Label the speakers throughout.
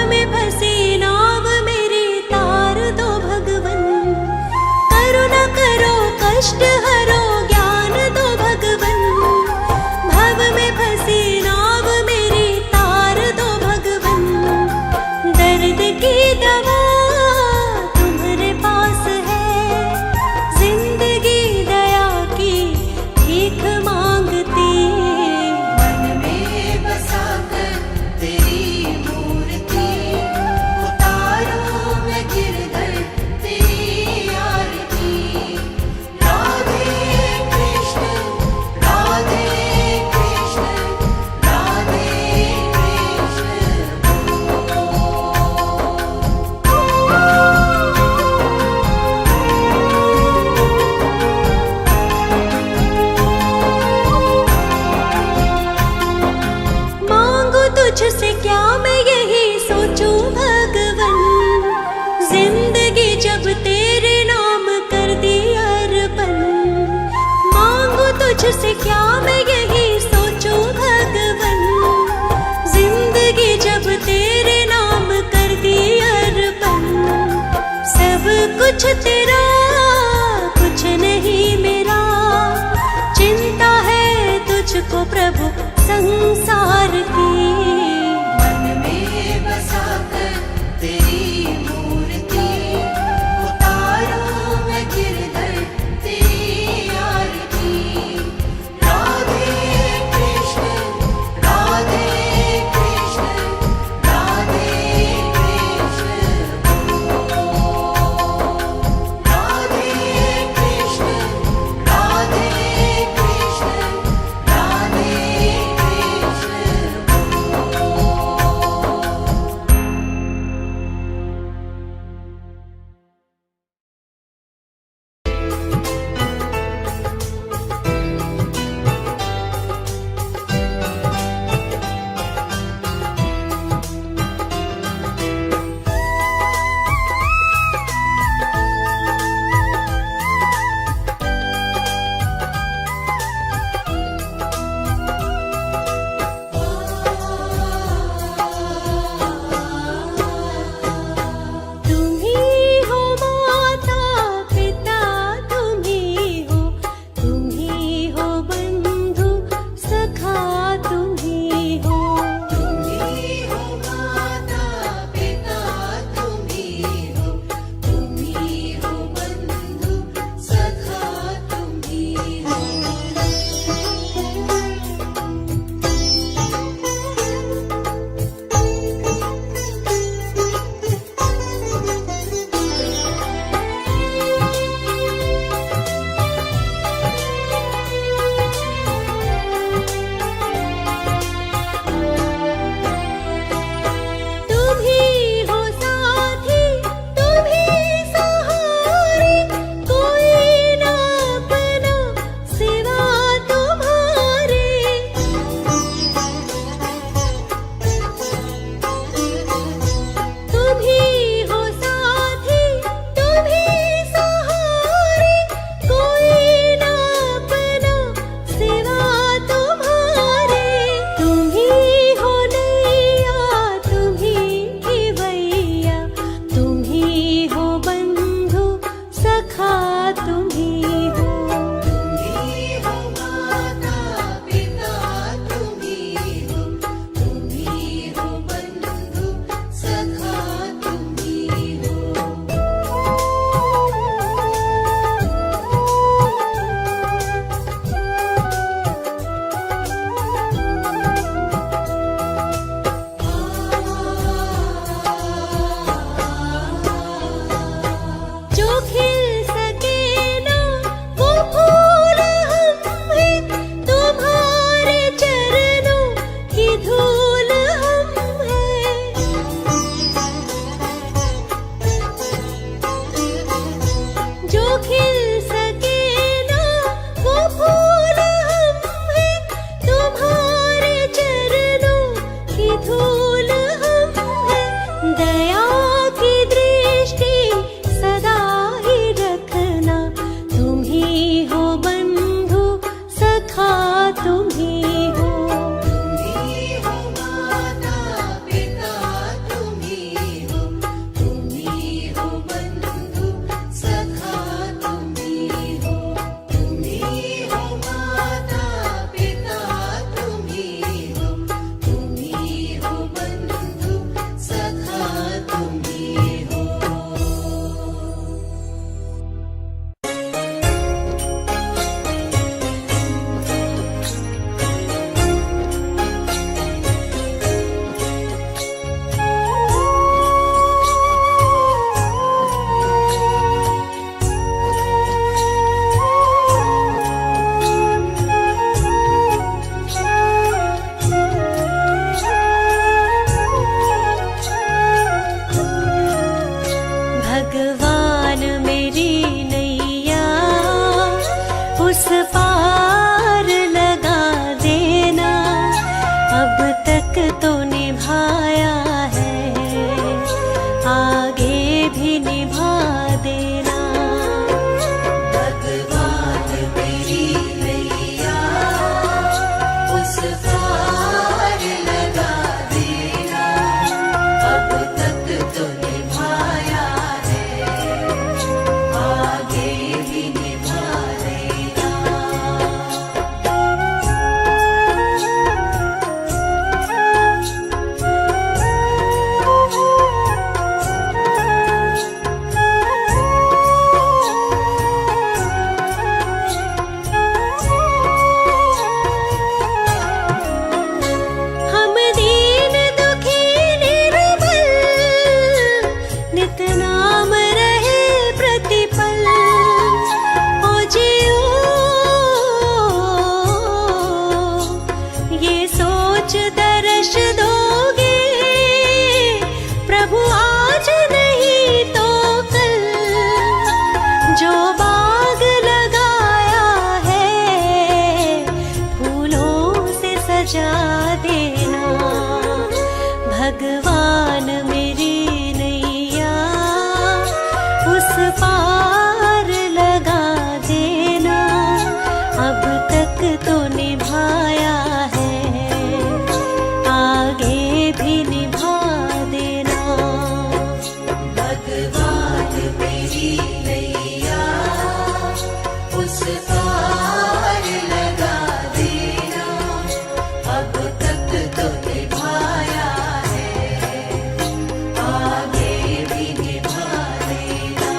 Speaker 1: में फंसी नाव मेरी तार दो भगवन। करुणा करो कष्ट हरो ज्ञान दो भगवन। भव में फंसी नाव मेरी तार दो भगवन। दर्द की दवा तुम्हारे पास है, जिंदगी दया की भीख मांगती।
Speaker 2: मन में बसाकर तेरी मूर्ति, उतारूं मैं गिरधर तेरी आरती। राधे कृष्ण राधे कृष्ण राधे
Speaker 1: मांगू तुझसे क्या मैं यही सोचूं भगवन। जिंदगी जब तेरे नाम कर दी अर्पण। मांगू तुझसे क्या मैं यही सोचूं भगवन। जिंदगी जब तेरे नाम कर दी अर्पण। सब कुछ तेरा कुछ नहीं मेरा। चिंता है तुझको प्रभु संसार की।
Speaker 2: मन में बसाकर तेरी मूर्ति, उतारूं मैं गिरधर तेरी आरती। राधे कृष्ण राधे कृष्ण राधे कृष्ण राधे कृष्ण राधे कृष्ण राधे कृष्ण।
Speaker 1: देना।
Speaker 2: भगवान मेरी नैया उस पार लगा देना। अब तक तो निभाया है, आगे भी निभा देना।
Speaker 1: हम दीन दुखी निर्बल, नित नाम रहे प्रतिपल। ओ जियो ये सोच दर्श दोगे, प्रभु आज नहीं तो कल। जो बाग लगाया है फूलों से सजा देना। भगवान मेरी नैया उस पार लगा देना। अब तक तो निभाया है, आगे भी निभा देना।
Speaker 2: भगवान मेरी नैया उस पार लगा देना। अब तक तो निभाया है, आगे भी निभा देना।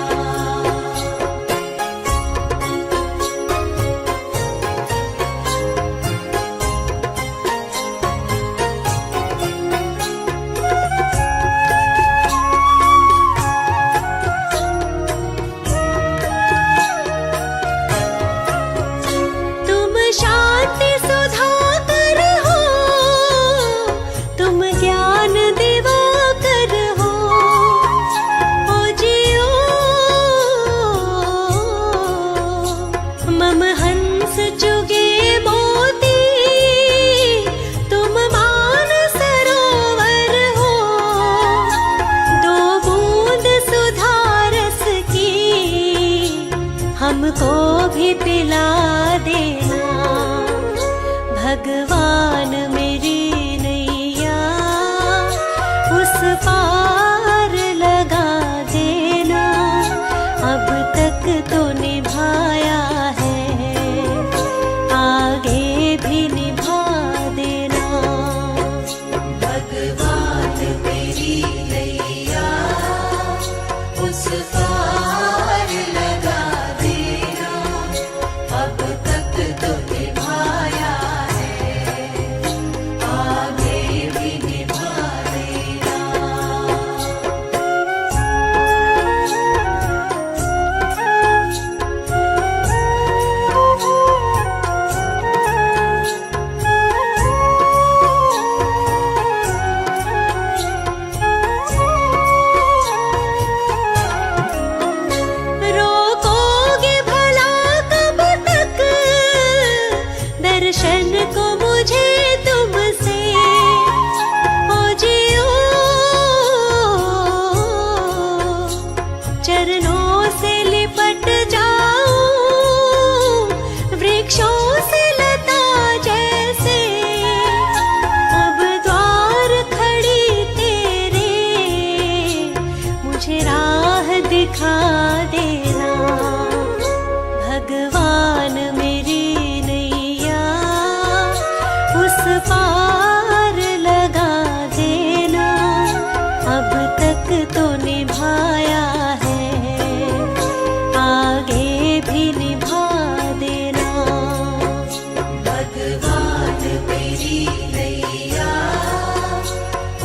Speaker 1: तुम शांति सुधाकर हो, तुम ज्ञान दिवाकर हो। ओ जियो मम हंस चुगे मोती, तुम मान सरोवर हो। दो बूंद सुधारस की हमको भी पिला देना। भगवान मेरी नैया उस पार लगा देना। अब तक तो निभाया है, आगे भी निभा देना।
Speaker 2: भगवान मेरी नैया उस पार लगा देना। अब तक तो निभाया है, आगे भी निभा देना।
Speaker 1: रोकोगे भला कब तक दर्शन को मुझे तुमसे। ओ जियो चरणों से लिपट जाऊं, वृक्षों से लता जैसे। अब द्वार खड़ी तेरे, मुझे राह दिखा देना। भगवान मेरी नैया उस पार लगा देना। अब तक तो निभाया है, आगे भी निभा देना।
Speaker 2: भगवान मेरी नैया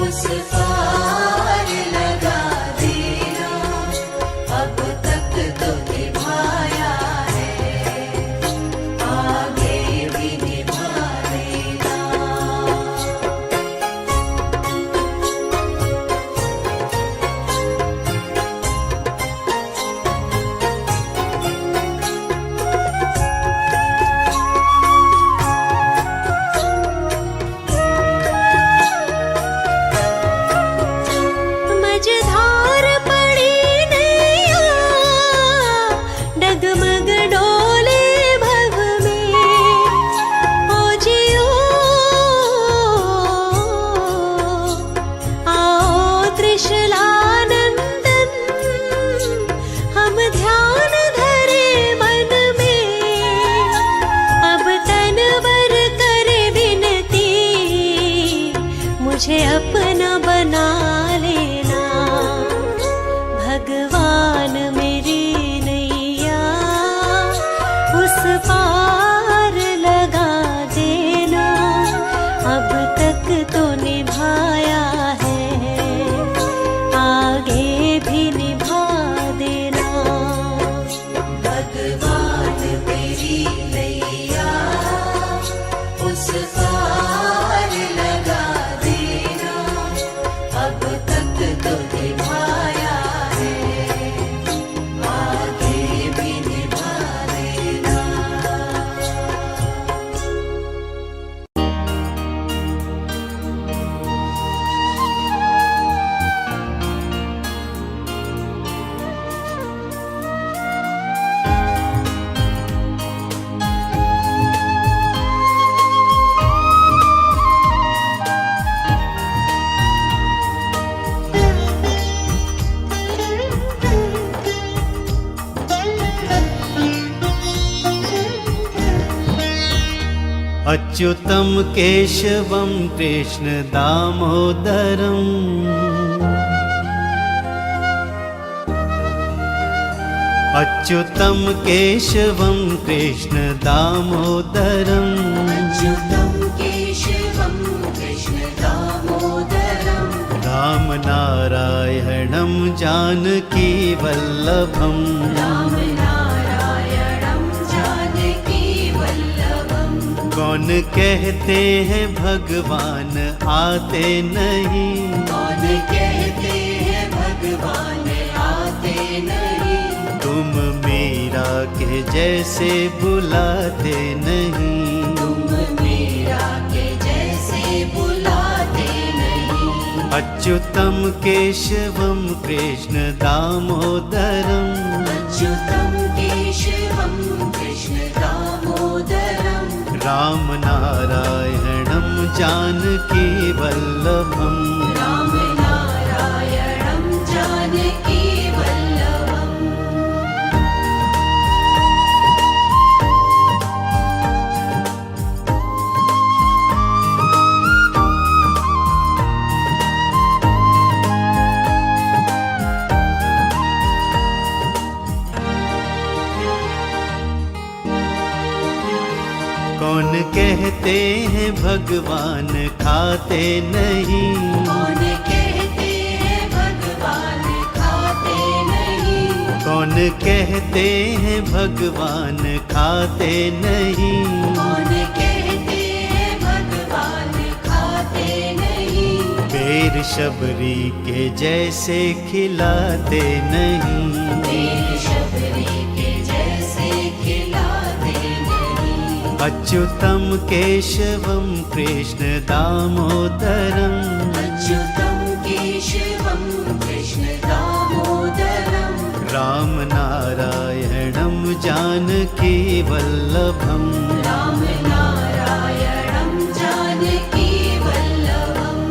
Speaker 2: उस पार लगा देना। अब तक तो निभाया है, आगे भी निभा देना।
Speaker 3: अच्युतं केशवं कृष्ण दामोदरम् अच्युतं केशवं कृष्ण दामोदरम्
Speaker 2: अच्युतं केशवं कृष्ण दामोदरम्
Speaker 3: रामनारायणं जानकी वल्लभम्
Speaker 2: रामनारायणं जानकी वल्लभम्
Speaker 3: कौन कहते हैं भगवान आते नहीं
Speaker 2: कौन कहते हैं भगवान आते नहीं
Speaker 3: तुम मीरा के जैसे बुलाते नहीं
Speaker 2: तुम मीरा के जैसे बुलाते नहीं
Speaker 3: अच्युतं केशवं कृष्ण दामोदरम्
Speaker 2: अच्युतं केशवं कृष्ण दामोदरम्
Speaker 3: रामनारायणं जानकी वल्लभम्
Speaker 2: रामनारायणं जानकी वल्लभम्
Speaker 3: कौन कहते हैं भगवान खाते नहीं
Speaker 2: कौन कहते हैं भगवान खाते नहीं
Speaker 3: कौन कहते हैं भगवान खाते नहीं
Speaker 2: कौन कहते हैं भगवान खाते नहीं
Speaker 3: बेर शबरी के जैसे खिलाते नहीं
Speaker 2: बेर शबरी के जैसे खिलाते नहीं
Speaker 3: अच्युतं केशवं कृष्ण दामोदरम्
Speaker 2: अच्युतं केशवं कृष्ण दामोदरम्
Speaker 3: रामनारायणं जानकी वल्लभम्
Speaker 2: रामनारायणं जानकी वल्लभम्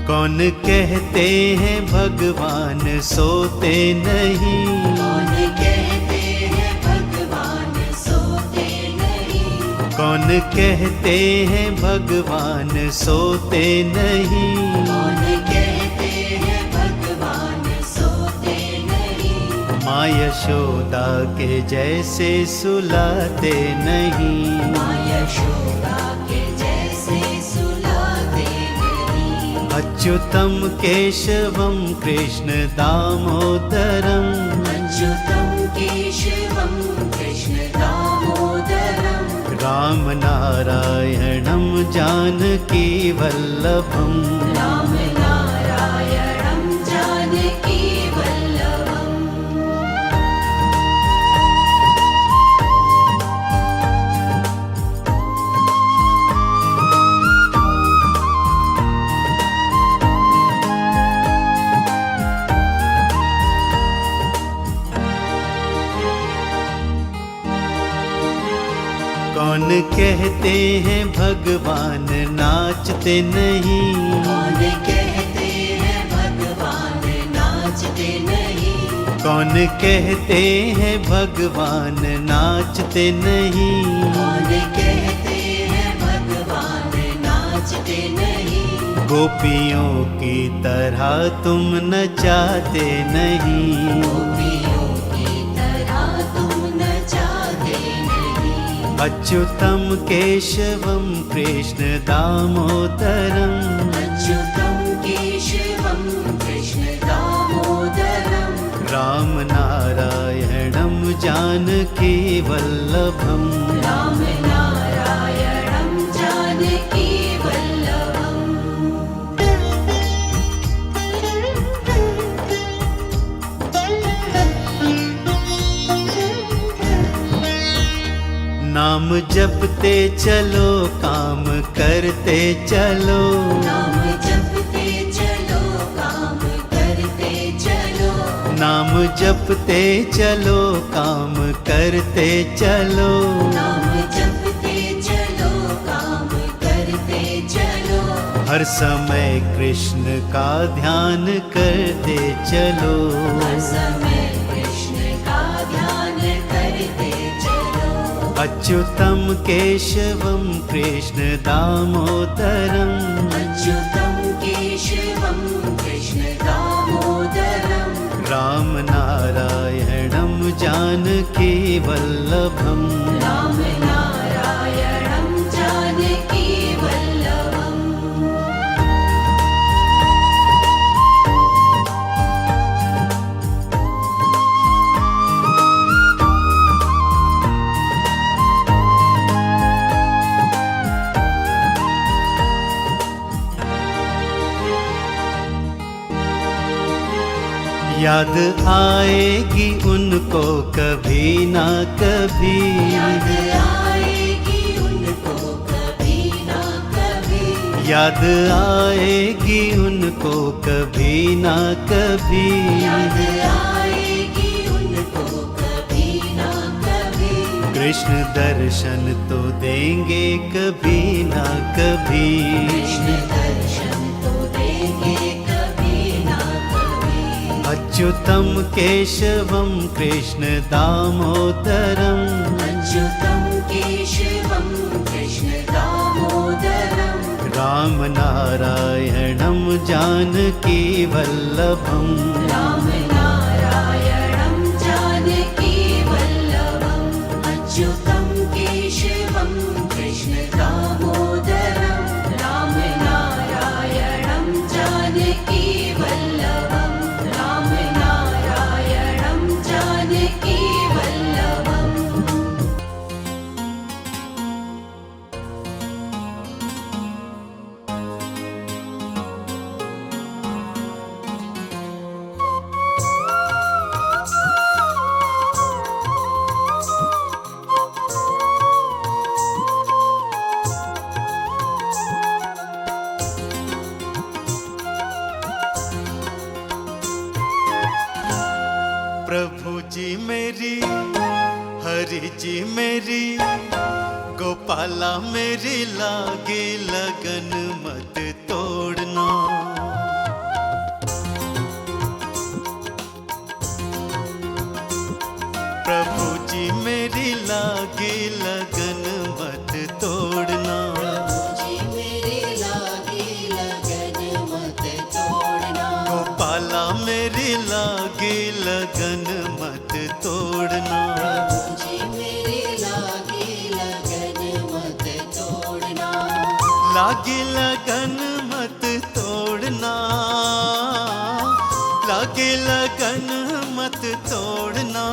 Speaker 3: कौन कहते हैं भगवान सोते नहीं
Speaker 2: कौन कहते हैं भगवान सोते नहीं
Speaker 3: कौन कहते हैं भगवान सोते नहीं
Speaker 2: कौन कहते हैं भगवान सोते नहीं
Speaker 3: माँ यशोदा के जैसे सुलाते नहीं
Speaker 2: माँ यशोदा के जैसे सुलाते नहीं
Speaker 3: अच्युतं केशवं कृष्ण दामोदरम्
Speaker 2: अच्युतं केशवं कृष्ण दामोदरम्
Speaker 3: रामनारायणं जानकी वल्लभम्
Speaker 2: रामनारायणं जानकी वल्लभम्
Speaker 3: कौन कहते हैं भगवान नाचते नहीं
Speaker 2: कौन कहते हैं भगवान नाचते नहीं
Speaker 3: कौन कहते हैं भगवान नाचते नहीं
Speaker 2: कौन कहते हैं भगवान नाचते नहीं
Speaker 3: गोपियों की तरह तुम नचाते नहीं
Speaker 2: गोपियों की तरह तुम नचाते नहीं
Speaker 3: अच्युतं केशवं कृष्ण दामोदरम्
Speaker 2: अच्युतं केशवं कृष्ण दामोदरम्
Speaker 3: रामनारायणं जानकी वल्लभम्
Speaker 2: रामनारायणं जानकी वल्लभम्
Speaker 3: नाम जपते चलो काम करते चलो
Speaker 2: नाम जपते चलो काम करते चलो
Speaker 3: नाम जपते चलो काम करते चलो
Speaker 2: नाम जपते चलो काम करते चलो
Speaker 3: हर समय कृष्ण का ध्यान करते चलो,
Speaker 2: हर समय कृष्ण का ध्यान करते चलो।
Speaker 3: अच्युतम केशवम कृष्ण दामोदरम,
Speaker 2: अच्युतं केशवं कृष्ण दामोदरं।
Speaker 3: राम नारायणं जानकी वल्लभम,
Speaker 2: राम नारायणं जानकी वल्लभम्।
Speaker 3: याद आएगी उनको कभी ना कभी,
Speaker 2: याद आएगी उनको कभी ना कभी।
Speaker 3: याद आएगी उनको कभी ना कभी,
Speaker 2: याद आएगी उनको कभी ना कभी।
Speaker 3: कृष्ण दर्शन तो देंगे कभी ना कभी,
Speaker 2: कृष्ण दर्शन तो देंगे कभी ना कभी।
Speaker 3: अच्युतम केशवम कृष्ण दामोदरम,
Speaker 2: अच्युतं केशवं कृष्ण दामोदरं।
Speaker 3: राम नारायणं जानकी वल्लभम,
Speaker 2: राम नारायणं जानकी वल्लभम्। अच्युतं केशवं कृष्ण दामोदरं। राम नारायणं जानकी वल्लभम्। राम नारायणं जानकी वल्लभम्।
Speaker 3: प्रभु जी मेरी, हरि जी मेरी, गोपाला मेरी लागे लगन मत तोड़ना। प्रभु जी मेरी लागे लगन मत तोड़ना,
Speaker 2: जी मेरी लागी लगन मत तोड़ना।
Speaker 3: गोपाला मेरी लागे लगन मत तोड़ना,
Speaker 2: जी मेरी लागी लगन मत तोड़ना।
Speaker 3: लागे लगन मत तोड़ना, लागे लगन मत तोड़ना।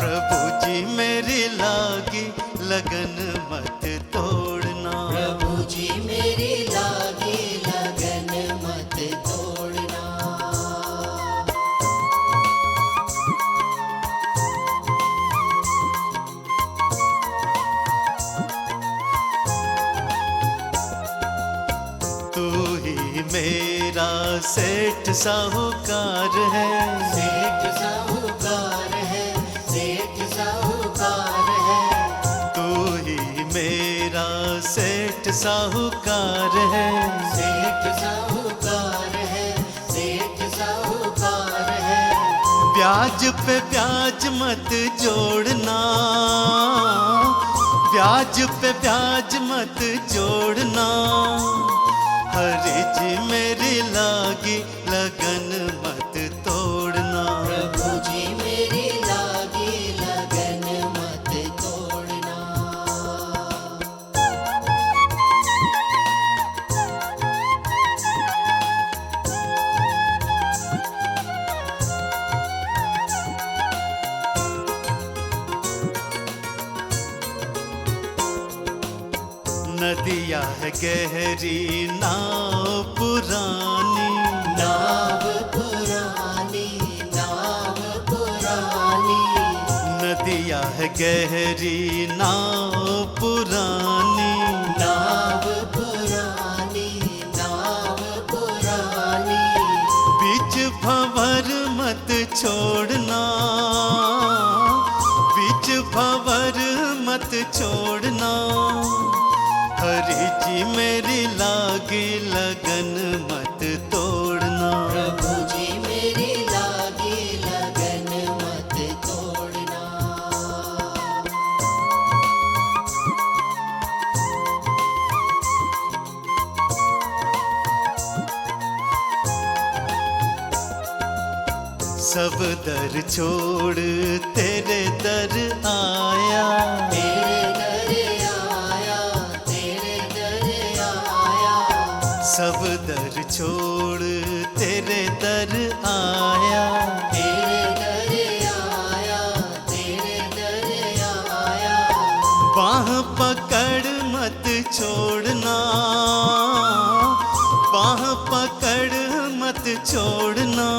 Speaker 3: प्रभु जी मेरी लागी लगन मत तोड़ना,
Speaker 2: प्रभु जी मेरी लागी लगन मत तोड़ना।
Speaker 3: तू ही मेरा सेठ साहूकार है,
Speaker 2: सेठ साहूकार है, सेठ साहूकार है।
Speaker 3: तू ही मेरा सेठ साहूकार है,
Speaker 2: सेठ साहूकार है, सेठ साहूकार है।
Speaker 3: ब्याज पे ब्याज मत जोड़ना, ब्याज पे ब्याज मत जोड़ना। हरि जी मेरी लागी लगन मत तोड़ना,
Speaker 2: प्रभु जी मेरी लागी लगन मत तोड़ना।
Speaker 3: नदिया है गहरी नाव पुरानी,
Speaker 2: नाव पुरानी, नाव पुरानी।
Speaker 3: नदिया है गहरी नाव पुरानी,
Speaker 2: नाव पुरानी, नाव पुरानी।
Speaker 3: बीच भंवर मत छोड़ना, बीच भंवर मत छोड़ना। हरि जी मेरी लागी लगन मत तोड़ना।
Speaker 2: प्रभु जी मेरी लागी लगन मत तोड़ना।
Speaker 3: सब दर छोड़ तेरे दर आया।
Speaker 2: तेरे दर आया, तेरे दर आया।
Speaker 3: सब दर छोड़ तेरे दर आया।
Speaker 2: तेरे दर आया, तेरे दर आया।
Speaker 3: बाह पकड़ मत छोड़ना, बाह पकड़ मत छोड़ना।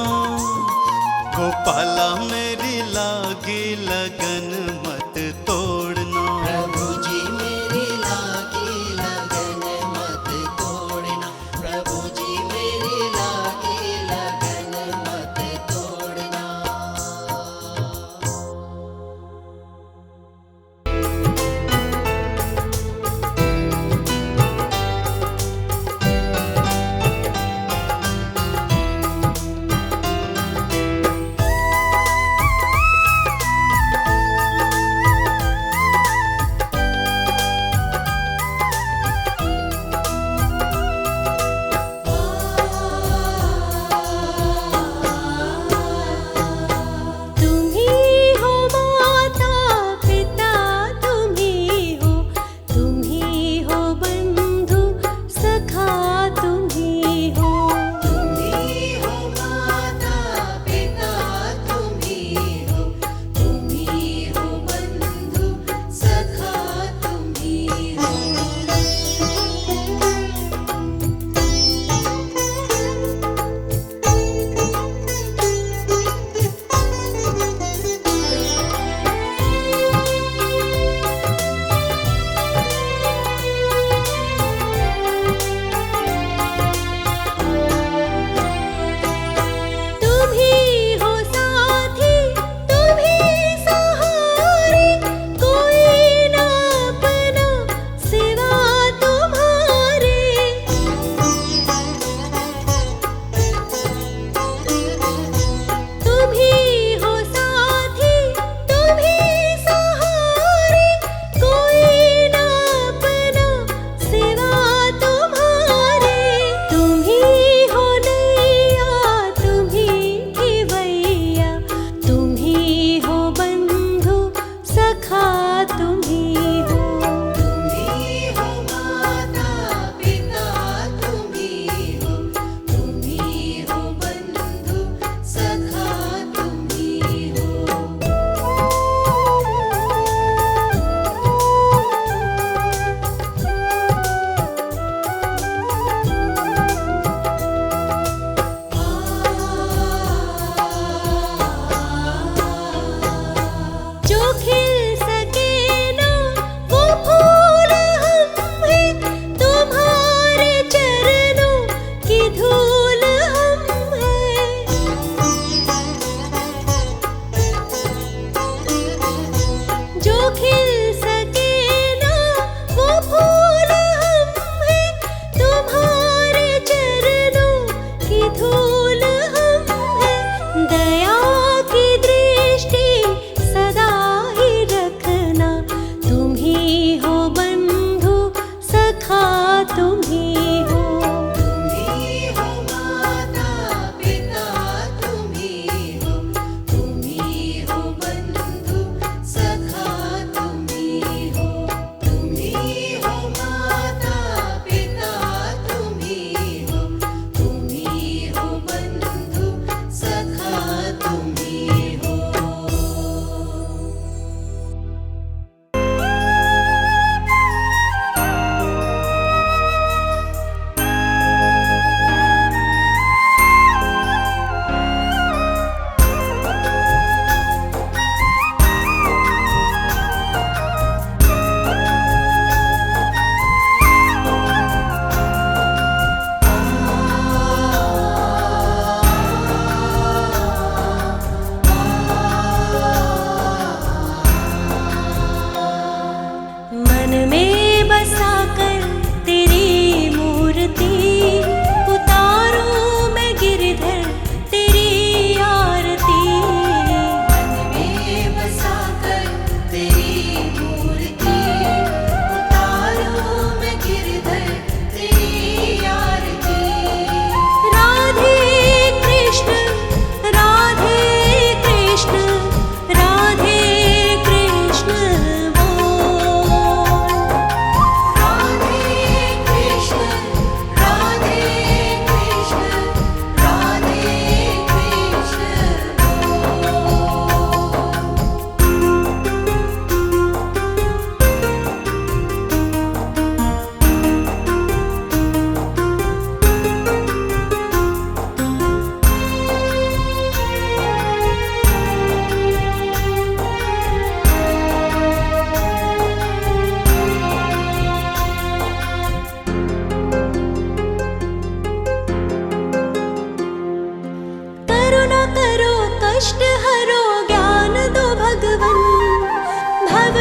Speaker 3: गोपाला मेरी लागी लगन मत तोड़ना।
Speaker 2: प्रभु जी मेरी लागी लगन मत तोड़ना। प्रभु जी मेरी लागी लगन मत तोड़ना।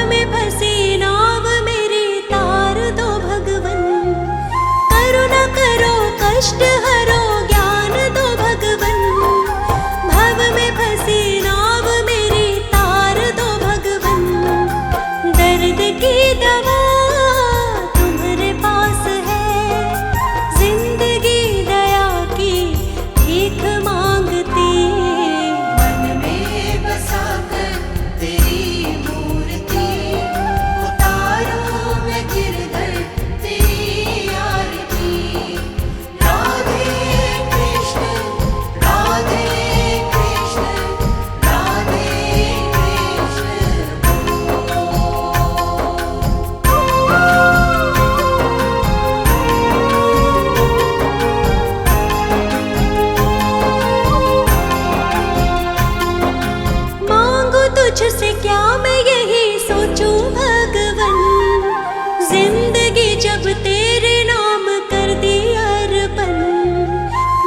Speaker 1: में फंसी नाव मेरी तार दो भगवन। करुणा करो कष्ट हरो ज्ञान दो भगवन। भव में फंसी नाव मेरी तार दो भगवन। दर्द की दवा तुम्हारे पास है, जिंदगी दया की भीख मांगती।
Speaker 2: मन में बसाकर तेरी मूर्ति, उतारूं मैं गिरधर तेरी आरती। राधे कृष्ण राधे कृष्ण राधे
Speaker 1: मांगू तुझसे क्या मैं यही सोचूं भगवन। जिंदगी जब तेरे नाम कर दी अर्पण।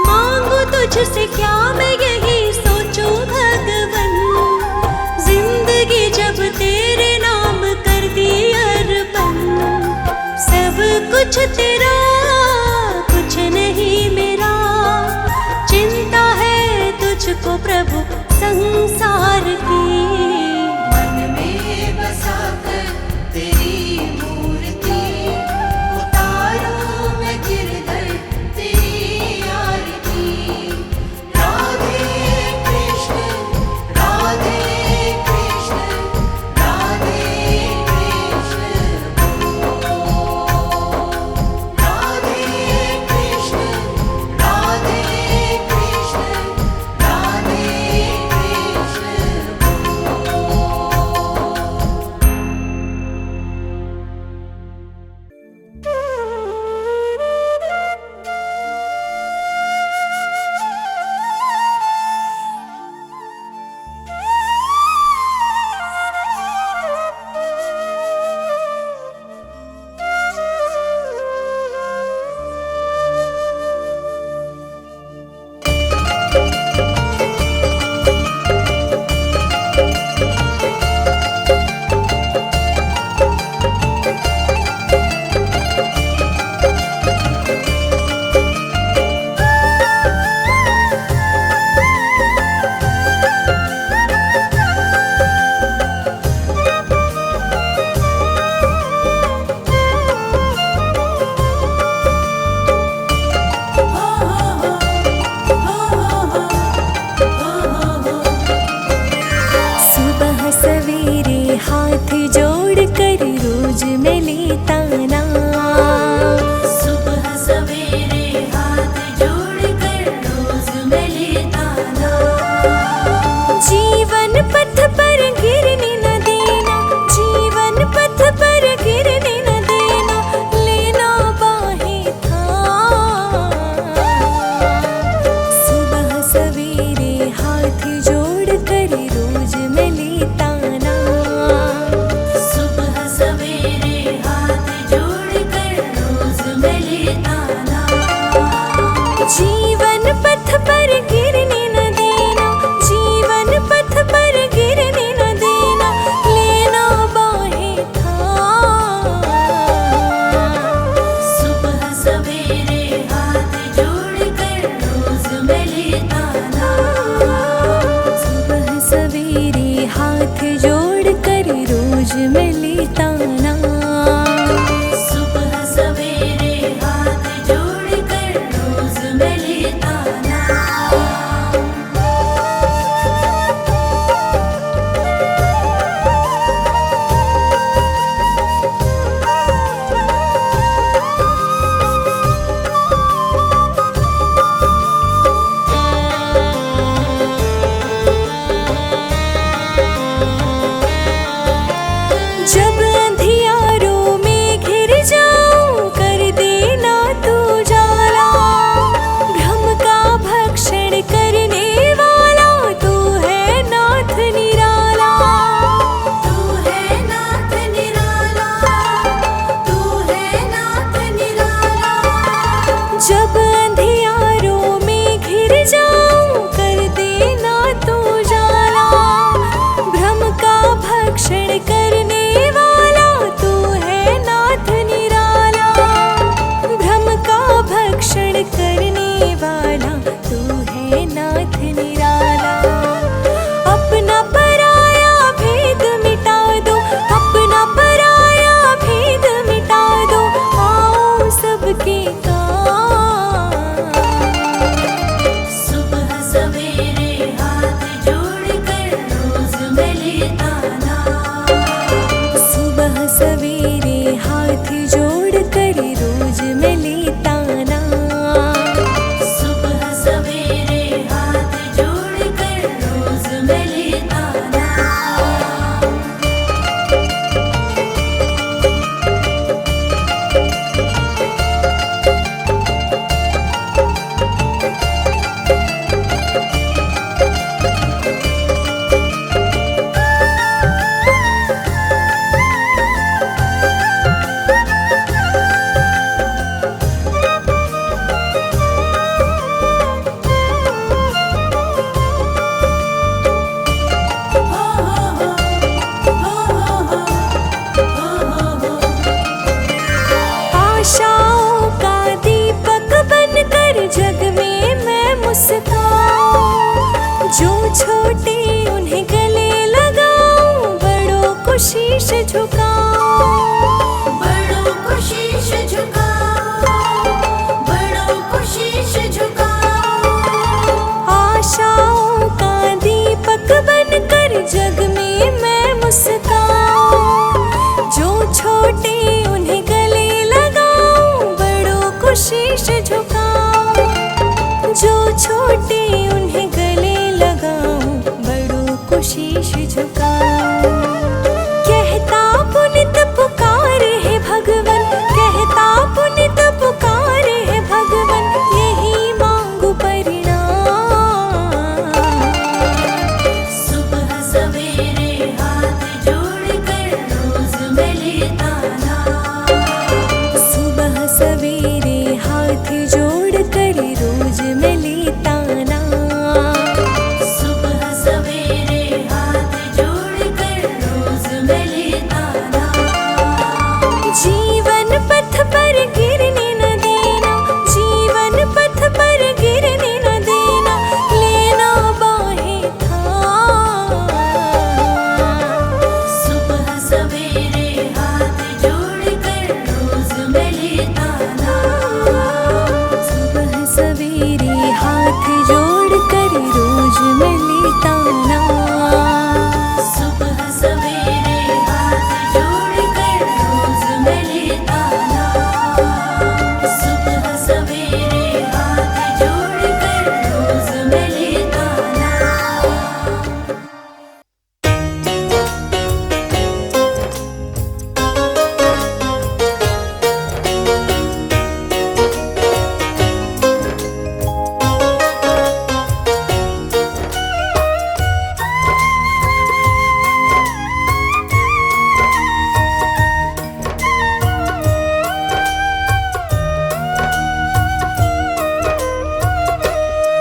Speaker 1: मांगू तुझसे क्या मैं यही सोचूं भगवन। जिंदगी जब तेरे नाम कर दी अर्पण। सब कुछ तेरा कुछ नहीं मेरा। चिंता है तुझको प्रभु संसार की।
Speaker 2: मन में बसाकर तेरी मूर्ति, उतारूं मैं गिरधर तेरी आरती। राधे कृष्ण राधे कृष्ण राधे कृष्ण राधे कृष्ण राधे कृष्ण राधे कृष्ण।
Speaker 1: सुबह सवेरे हाथ जोड़ कर रोज मैं लेता नाम।
Speaker 2: सुबह सवेरे हाथ जोड़ कर रोज मैं लेता नाम।
Speaker 1: जीवन पथ पर गिरने न देना। जीवन पथ पर गिरने न देना। लेना बाहें थाम। सुबह सवेरे हाथ जोड़ कर रोज मैं लेता नाम।
Speaker 2: सुबह सवेरे हाथ जोड़ कर रोज मैं लेता नाम।
Speaker 1: जीवन पथ पर गिरने न देना। जीवन पथ पर गिरने न देना। लेना बाहें थाम।
Speaker 2: सुबह सवेरे हाथ जोड़ कर रोज मैं लेता नाम।
Speaker 1: सुबह सवेरे हाथ जोड़ कर रोज मैं लेता नाम।
Speaker 2: सुबह सवेरे हाथ जोड़ कर रोज मैं लेता नाम।
Speaker 1: जब अंधी सवेरे हाथ जोड़ कर रोज मैं लेता नाम।
Speaker 2: सुबह सवेरे हाथ जोड़ कर रोज मैं लेता नाम।
Speaker 1: आशाओं का दीपक बनकर जग में मैं मुस्काऊं। जो छोटे उन्हें गले लगाऊं, बड़ों को शीश झुकाऊं।
Speaker 2: बड़ों को शीश झुकाओ, बड़ों को शीश झुकाओ।
Speaker 1: आशाओं का दीपक बनकर जग में मैं मुस्काऊं। जो छोटे उन्हें गले लगाऊं, बड़ों को शीश झुकाऊं। जो छोटे उन्हें गले लगाऊं, बड़ों को शीश झुकाऊं। कहता पुनित पुकार है भगवन, कहता पुनित पुकार है भगवन, यही मांगू परिणाम।
Speaker 2: सुबह सवेरे हाथ जोड़ कर रोज मैं लेता नाम।
Speaker 1: सुबह सवेरे हाथ जोड़ कर रोज मैं लेता नाम।
Speaker 2: सुबह सवेरे हाथ जोड़ कर रोज मैं लेता नाम।
Speaker 1: जीवन पथ पर गिरने न देना, जीवन पथ पर गिरने न देना, लेना बाहें थाम।
Speaker 2: सुबह सवेरे हाथ जोड़ कर रोज मैं लेता नाम।
Speaker 1: सुबह सवेरे हाथ जोड़ कर रोज मैं लेता नाम।
Speaker 2: सुबह सवेरे हाथ जोड़ कर रोज मैं लेता नाम। सुबह सवेरे हाथ जोड़ कर रोज मैं लेता नाम।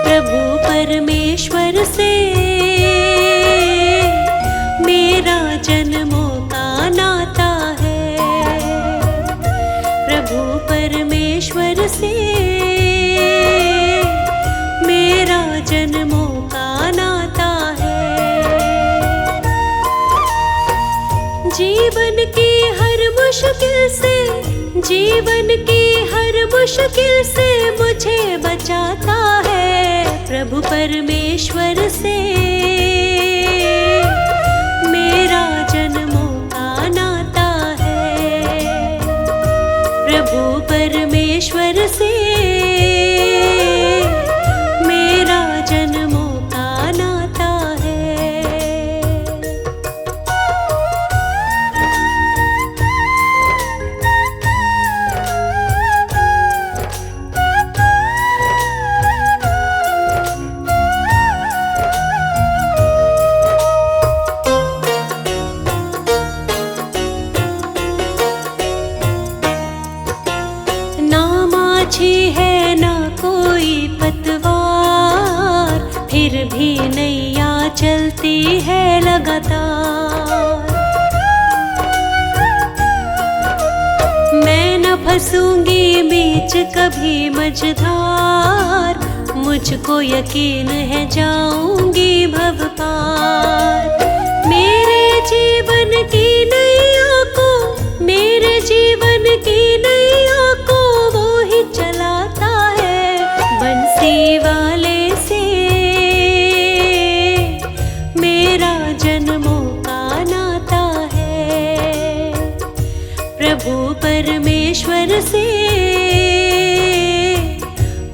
Speaker 1: प्रभु परमेश्वर से मेरा जन्मों का नाता है। प्रभु परमेश्वर से मेरा जन्मों का नाता है। जीवन की हर मुश्किल से, जीवन की हर मुश्किल से मुझे बचाता है। प्रभु परमेश्वर से मेरा जन्मों का नाता है। प्रभु परमेश्वर से मेरा जन्मों का नाता है। ना माछी है ना कोई पतवार, फिर भी नैया चलती है लगातार। मैं न फंसूंगी बीच कभी मझधार, मुझको यकीन है जाऊंगी भव पार। मेरे जीवन की नैया को, मेरे जीवन की नैया को वो ही चलाता है। बंसी वाले से मेरा जन्मों का नाता है। प्रभु परमेश्वर से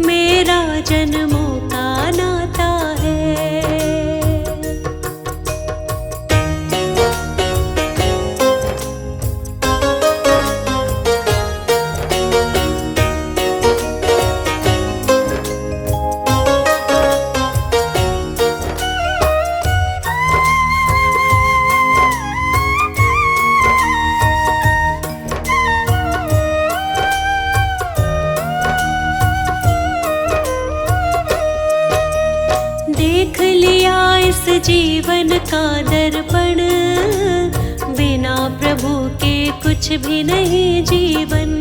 Speaker 1: मेरा जन्मों का नाता है। देख लिया इस जीवन का दर्पण, बिना प्रभु के कुछ भी नहीं जीवन।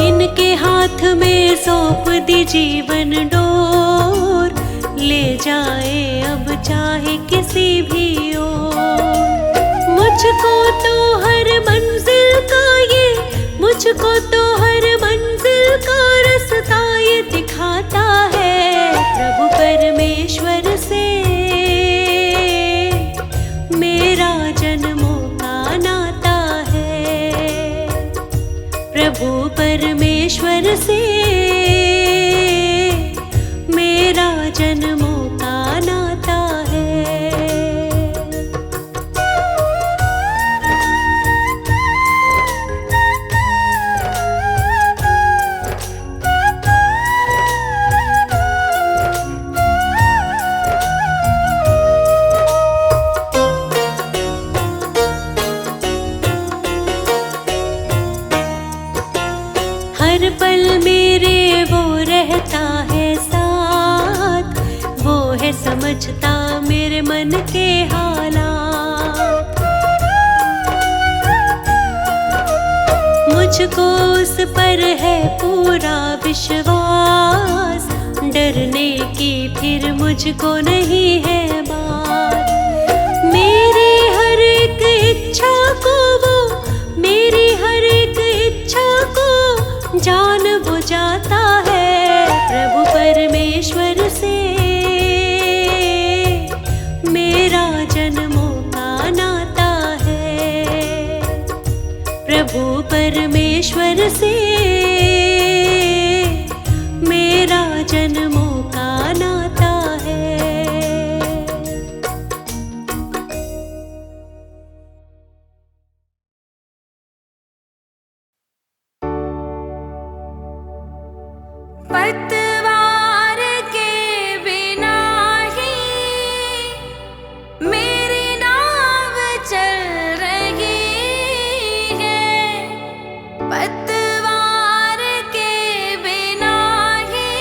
Speaker 1: इनके हाथ में सौंप दी जीवन डोर, ले जाए अब चाहे किसी भी ओर। मुझको तो हर मंजिल का ये, मुझको तो हर मंजिल का रास्ता ये दिखाता है। प्रभु परमेश्वर से मेरा जन्मों का नाता है। प्रभु परमेश्वर से मेरा जन्मों का नाता है। हर पल मेरे वो रहता है साथ, वो है समझता मेरे मन के हालात। मुझको उस पर है पूरा विश्वास, डरने की फिर मुझको नहीं है बात। मेरी हर एक इच्छा को वो, मेरी हर एक इच्छा को जान बुझाता है। प्रभु परमेश्वर से मेरा जन्मों का नाता है। प्रभु परमेश्वर से मेरा जन्मों का नाता है।
Speaker 2: पतवार के बिना ही मेरी नाव चल रही है। पतवार के बिना ही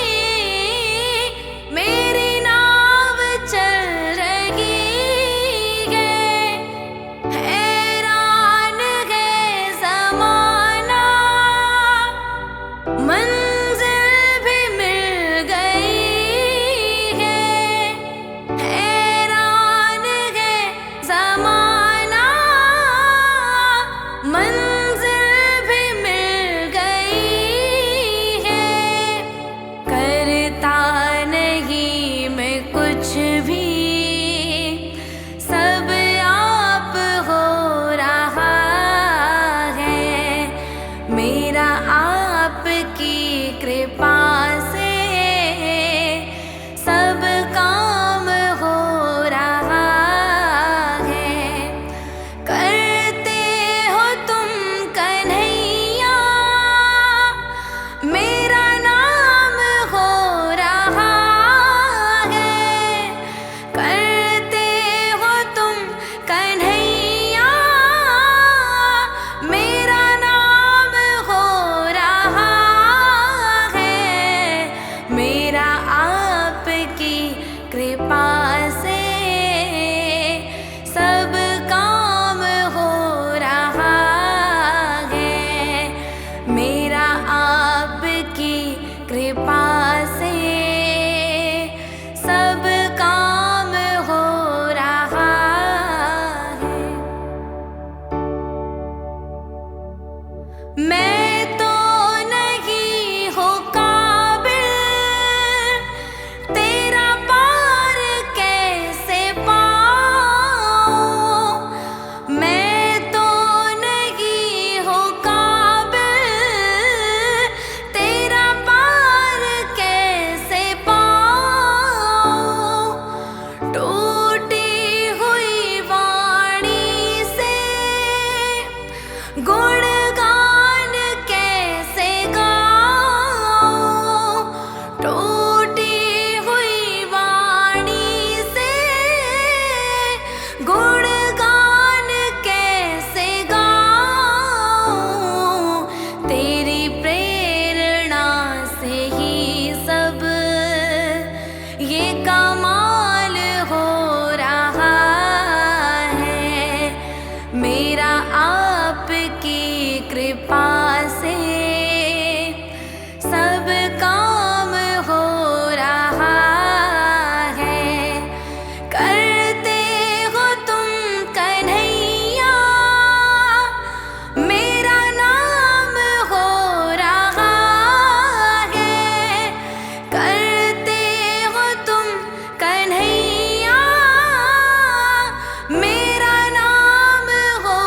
Speaker 1: गुणगान कैसे गाऊं, तेरी प्रेरणा से ही सब ये कमाल हो रहा है। मेरा आपकी कृपा से सब काम हो रहा है। करते हो तुम कन्हैया, मेरा नाम हो रहा है। करते हो तुम कन्हैया, मेरा नाम हो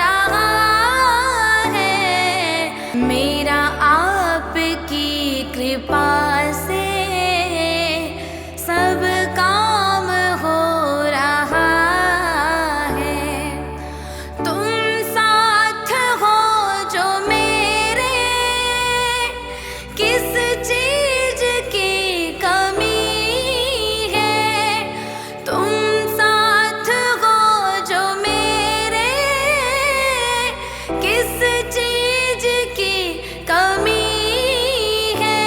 Speaker 1: रहा है। मेरा आपकी कृपा से सब काम हो रहा है। तुम साथ हो जो मेरे, किस चीज की कमी है। तुम साथ हो जो मेरे, किस चीज की कमी है।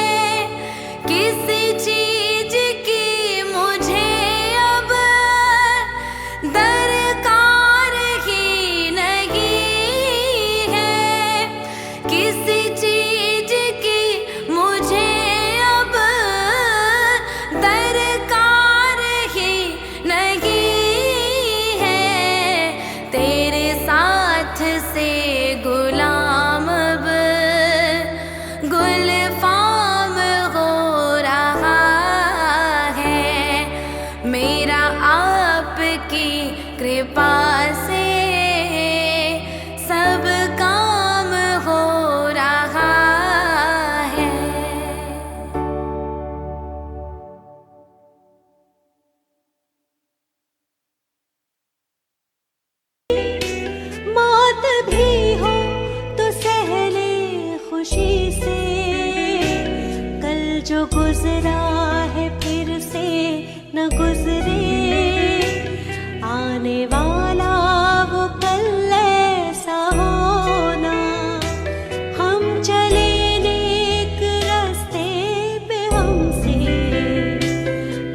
Speaker 1: किसी चीज की मुझे अब दरकार ही नहीं है। किसी चीज की मुझे अब दरकार ही नहीं है। तेरे साथ से गुलाम अब गुलफाम हो रहा है। मेरा आपकी कृपा से सब काम हो रहा है। मौत भी हो तो सह ले खुशी से, कल जो गुजरा है फिर से न गुजरे। आने वाला वो कल ऐसा होना, हम चले नेक रास्ते पे हमसे,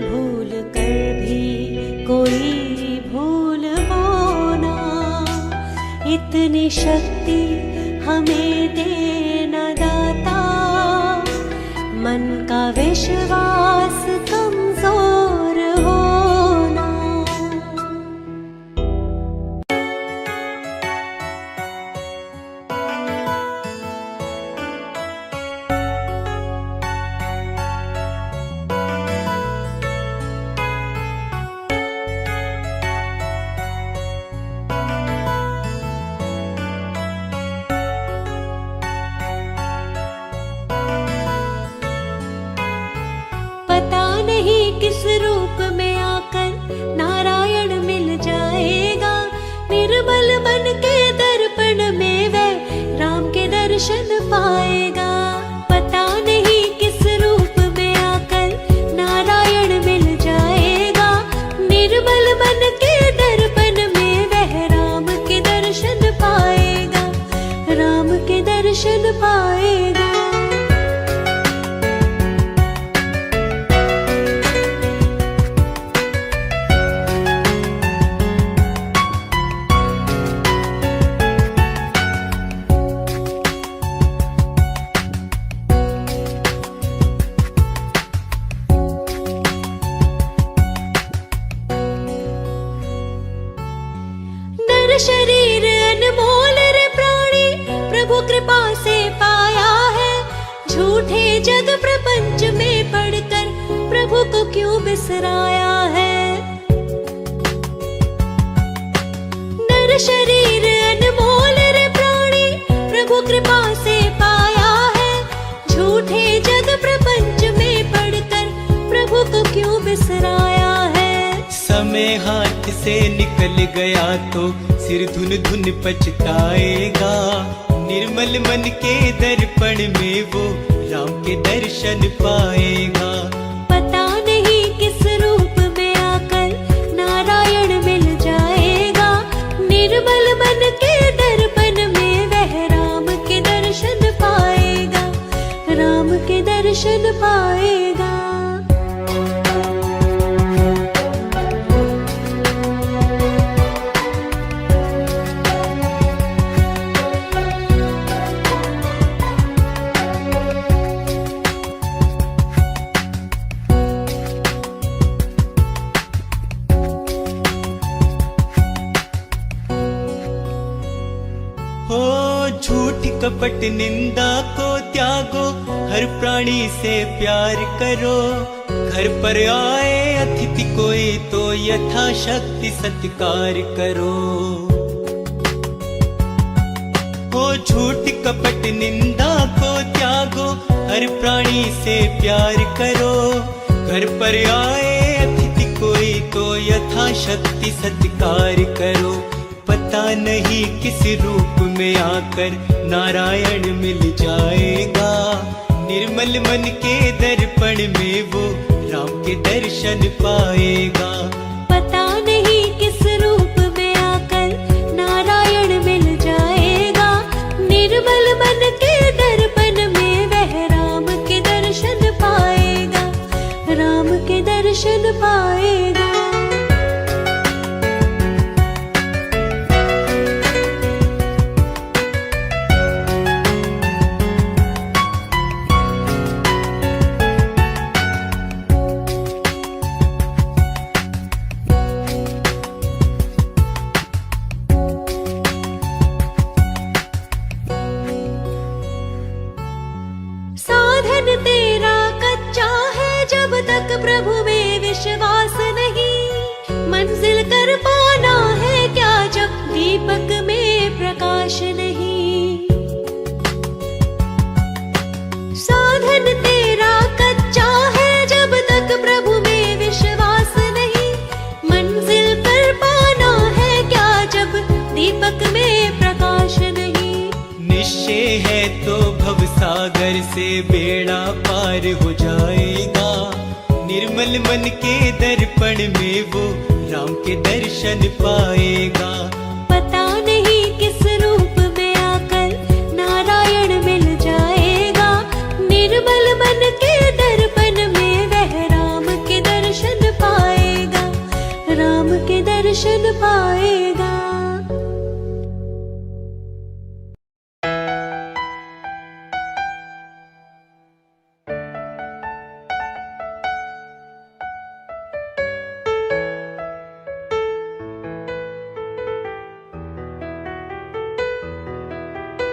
Speaker 1: भूल कर भी कोई भूल होना। इतनी शक्ति हमें देना दाता, मन का विश्वास कमजोर होना। पता नहीं किस रूप में आकर नारायण मिल जाएगा। निर्मल मन के दर्पण में वह राम के दर्शन पाएगा। पता नहीं किस रूप में आकर नारायण मिल जाएगा। निर्मल मन के दर्पण में वह राम के दर्शन पाएगा। राम के दर्शन पाएगा। शरीर अनमोल रे प्राणी प्रभु कृपा से पाया है। झूठे जग प्रपंच में पड़कर प्रभु को क्यों बिसराया है। नर शरीर अनमोल रे प्राणी प्रभु कृपा से पाया है। झूठे जग प्रपंच में पड़कर प्रभु को क्यों बिसराया है।
Speaker 4: समय हाथ से निकल गया तो सिर धुन धुन पछताएगा। निर्मल मन के दर्पण में वो राम के दर्शन पाएगा।
Speaker 1: पता नहीं किस रूप में आकर नारायण मिल जाए। निर्मल मन के दर्पण में वह राम के दर्शन पाएगा, राम के दर्शन पाएगा।
Speaker 4: हो झूठ कपट निंदा को त्यागो, हर प्राणी से प्यार करो। घर पर आए अतिथि कोई तो यथाशक्ति सत्कार करो। हो झूठ कपट निंदा को त्यागो, हर प्राणी से प्यार करो। घर पर आए अतिथि कोई तो यथाशक्ति सत्कार करो। पता नहीं किस रूप में आकर नारायण मिल जाएगा, निर्मल मन के दर्पण में वो राम के दर्शन पाएगा।
Speaker 1: पता नहीं किस रूप में आकर नारायण मिल जाएगा, निर्मल मन के दर्पण में वह राम के दर्शन पाएगा, राम के दर्शन पाएगा। साधन तेरा कच्चा है जब तक प्रभु में विश्वास नहीं, मंजिल कर पाना है क्या जब दीपक में प्रकाश नहीं। साधन तेरा कच्चा है जब तक प्रभु में विश्वास नहीं, मंजिल कर पाना है क्या जब दीपक में प्रकाश नहीं।
Speaker 4: निश्चय है तो भवसागर से बेड़ा पार हो जाएगा, निर्मल मन के दर्पण में वो राम के दर्शन पाएगा।
Speaker 1: पता नहीं किस रूप में आकर नारायण मिल जाएगा, निर्मल मन के दर्पण में वह राम के दर्शन पाएगा, राम के दर्शन पाएगा।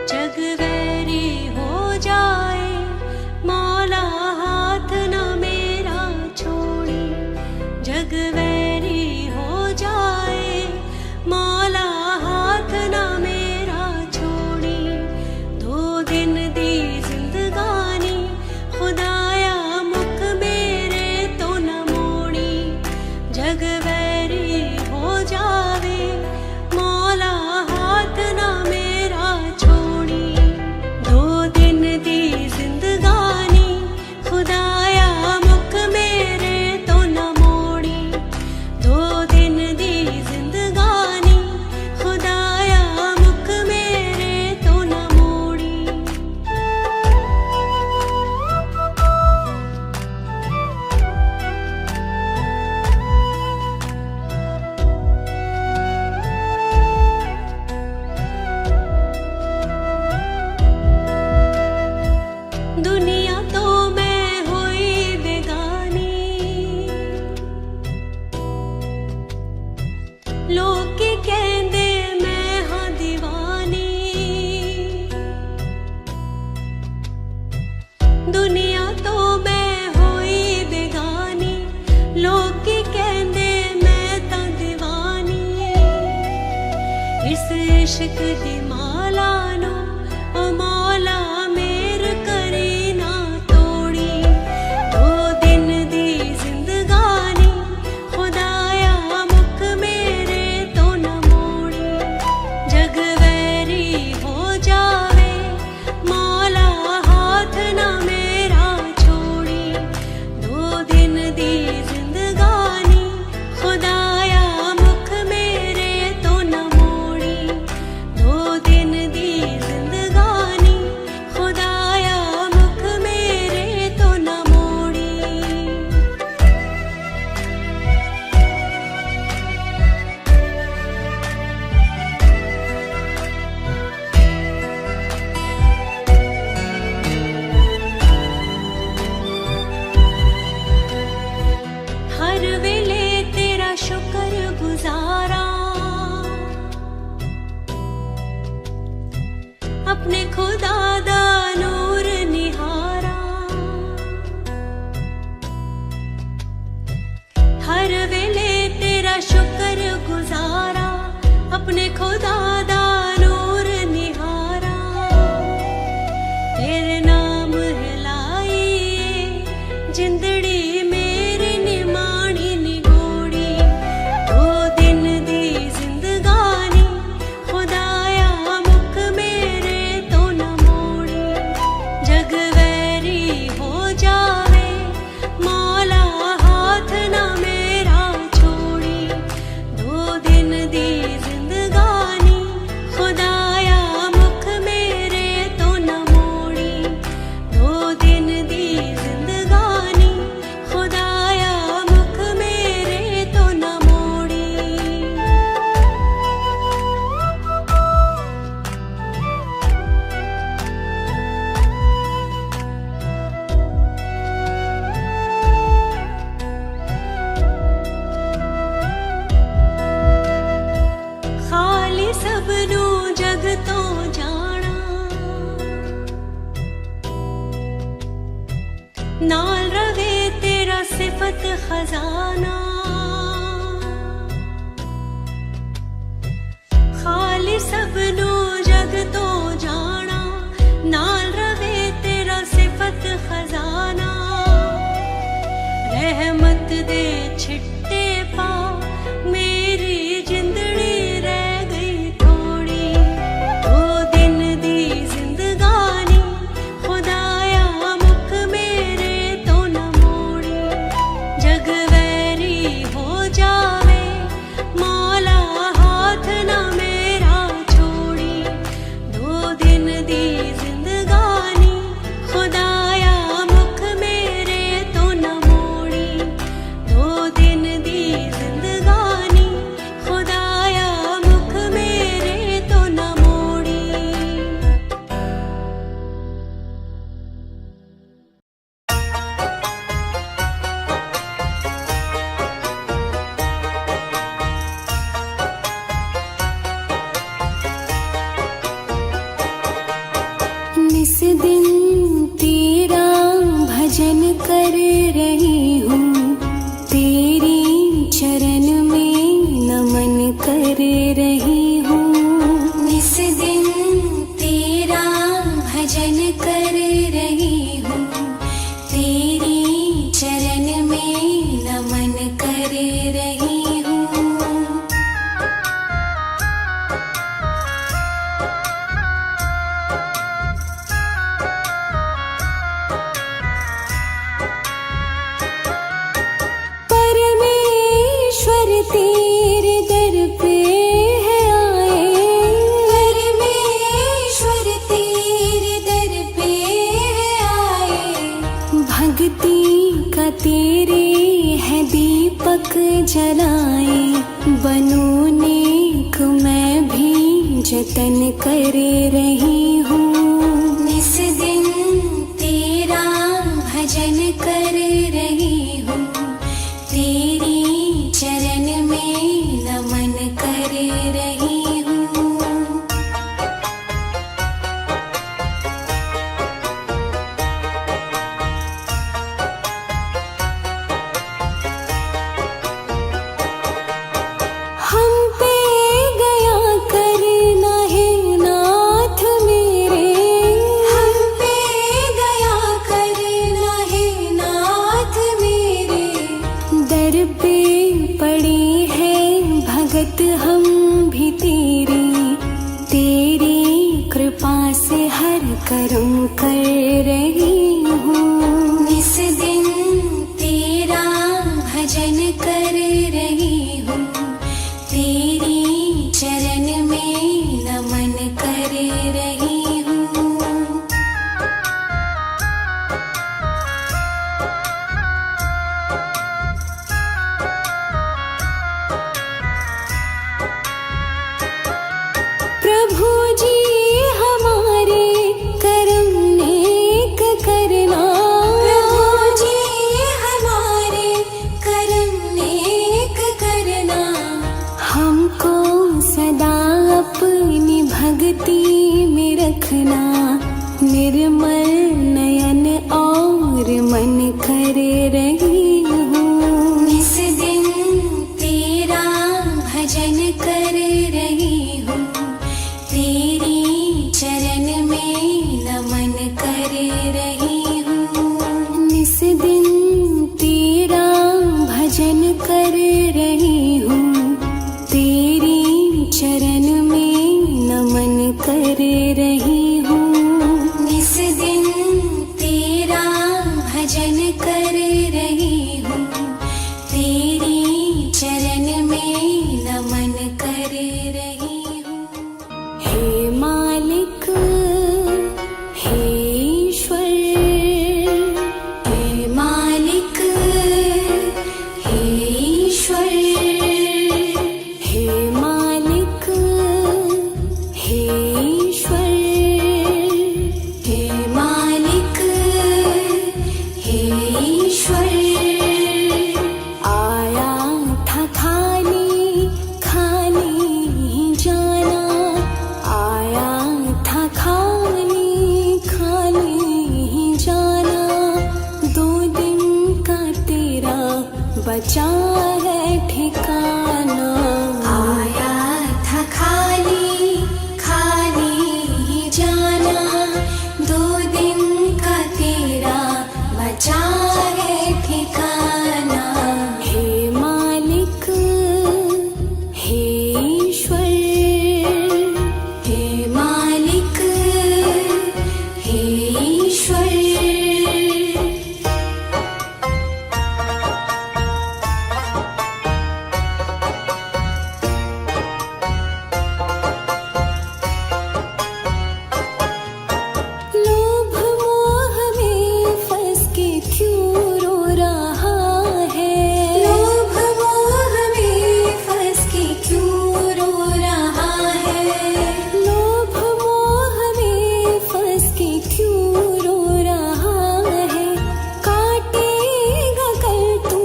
Speaker 1: जग वैरी हो जाए मौला हाथ न मेरा छोड़ी, जग वैरी हो जाए मौला हाथ न मेरा छोड़ी। 2 दिन दी जिंदगानी खुदाया मुख मेरे तो न मोड़ी, जग वैरी हो जावे मौला हाथ न मेरा छोड़ी। 2 दिन दी जिंदगानी खुदाया मुख मेरे तो न मोड़ी, 2 दिन दी जिंदगानी खुदाया मुख मेरे तो न मोड़ी। दुनिया तो मैं हुई बेगानी, लोग के कहंदे मैं हाँ दीवानी। दुनिया तो मैं हुई बेगानी, लोग के कहंदे मैं तां दीवानी। इस इश्क दी माला नो ओ मौला मेर करी ना तोड़ी। 2 दिन दी जिंदगानी खुदाया मुख मेरे तो न मोड़ी, जग वैरी हो जावे मौला हाथ न मेरा छोड़ी। 2 दिन दी जिंदगानी खुदाया मुख मेरे तो न मोड़ी। अपने खुदा दा नूर निहारा। हर वेले तेरा शुक्र गुजारा, अपने खुदा दा नूर निहारा। तेरे नाम हिलाइए जिंदड़ी मेरी निमाणी निगोड़ी। 2 दिन दी जिंदगानी खुदाया मुख मेरे तो न मोड़ी। जग वैरी हो जावे मौला हाथ न मेरा छोड़ी। 2 दिन दी जिंदगानी खुदाया मुख मेरे तो न मोड़ी। 2 दिन दी जिंदगानी खुदाया मुख मेरे तो न मोड़ी। खाली सबनू जग तो जाना, नाल रवे तेरा सिफत खजाना। खाली सबनू जग तो जाना, नाल रवे तेरा सिफत खजाना। रहमत दे छिट्टे पा मेरी जिंदड़ी रह गई थोड़ी। 2 दिन दी जिंदगानी खुदाया मुख मेरे तो न मोड़ी। जग वैरी हो जावे मौला हाथ न मेरा छोड़ी। 2 दिन दी जिंदगानी खुदाया मुख मेरे तो न मोड़ी। 2 दिन दी जिंदगानी खुदाया मुख मेरे तो न मोड़ी।
Speaker 5: निस दिन तेरा भजन कर रही हूँ, तेरी चरण में नमन कर रही हूँ। निस दिन तेरा भजन कर रही हूँ, तेरी चरण में नमन कर रही हूँ। परमेश्वर तेरे दर पे है आए। परमेश्वर तेरे दर पे है आए। भक्ति का तेरे है दीपक जलाए। बनूं नेक मैं भी जतन कर रही हूँ। निस दिन तेरा भजन कर रही हूँ, तेरी चरण में नमन कर रही हूँ। हम पे गया करना है नाथ मेरे। हम पे गया करना है नाथ मेरे। दर पे पड़ी है भगत हम भी तेरी। तेरी कृपा से हर कर्म कर रही हूँ। निस दिन तेरा भजन कर रही हूँ, तेरी चरण में नमन कर रही हूँ। प्रभु जी हमारे कर्म नेक करना। प्रभु जी हमारे कर्म नेक करना। रही हूँ, तेरी चरण में नमन कर रही हूँ। निस दिन तेरा भजन कर रही हूँ, तेरी चरण में नमन कर रही हूँ। निस दिन तेरा भजन कर रही हूँ, तेरी चरण में नमन कर रही हूँ। हे मालिक, हे ईश्वर, हे मालिक, हे ईश्वर, हे मालिक, हे ईश्वर, हे मालिक, हे ईश्वर। आया था खाली खाली ही जाना, आया था खाली खाली ही जाना। 2 दिन का तेरा बचा है ठिकाना। आया था खाली खाली ही जाना, 2 दिन का तेरा बचा है ठिकाना। हे मालिक, हे ईश्वर, हे मालिक, हे ईश्वर। लोभ मोह में फंस के क्यों रो रहा है? लोभ मोह में फंस के क्यों रो रहा है? लोभ मोह में फंस के क्यों रो रहा है? काटेगा कल तू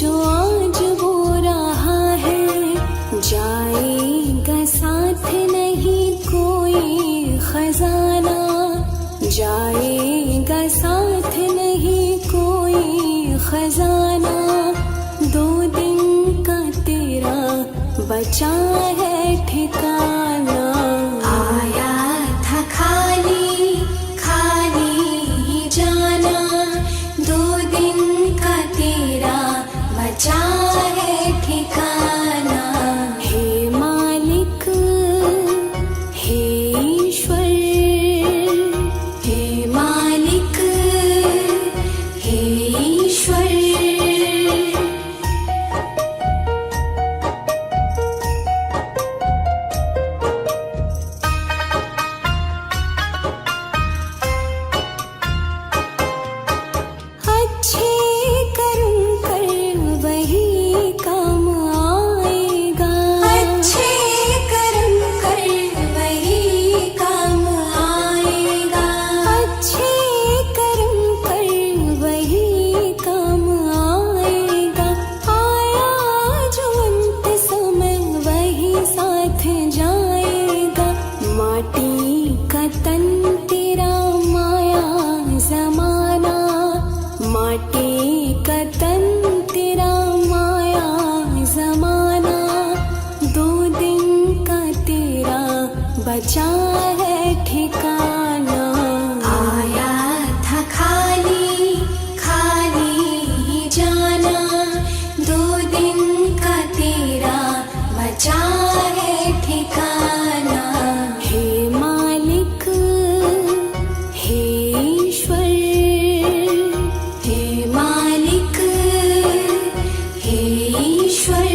Speaker 5: जो आज बो रहा है। जाएगा साथ नहीं कोई खजाना, जाएगा साथ नहीं कोई खजाना। 2 दिन का तेरा बचा है ठिकाना। आया था खाली खाली ही जाना, 2 दिन का तेरा बचा है ठिकाना। हे मालिक, हे ईश्वर, हे मालिक, हे ईश्वर। अच्छे कर्म कर वही काम आएगा। अच्छे कर्म कर वही काम आएगा। अच्छे कर्म कर वही काम आएगा। आया जो अंत समय वही साथ जाएगा। माटी का तन तेरा माया जमाना, माटी का तन तेरा माया जमाना। 2 दिन का तेरा बचा है ठिकाना। आया था खाली खाली ही जाना, 2 दिन का तेरा बचा है ठिकाना। हे मालिक, हे ईश्वर, हे मालिक, हे ईश्वर।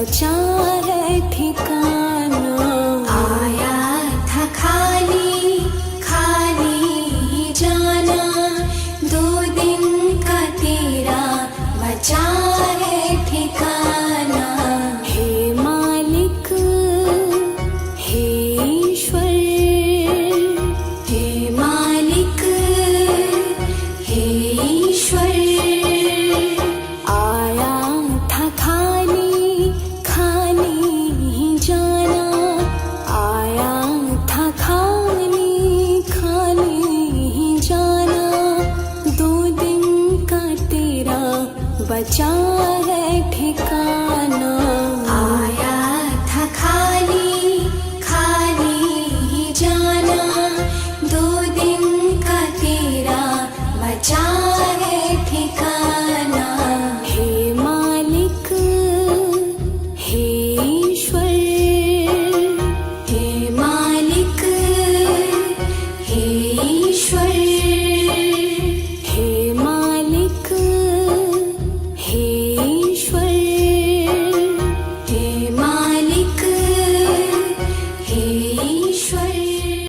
Speaker 5: बचा है ठिकाना। आया था खाली खाली ही जाना, 2 दिन का तेरा बचा है ठिकाना। हे मालिक हे ईश्वर, हे मालिक हे ईश्वर, आया था खाली खाली ही जाना, आया था खाली खाली ही जाना, 2 दिन का तेरा बचा है ठिकाना।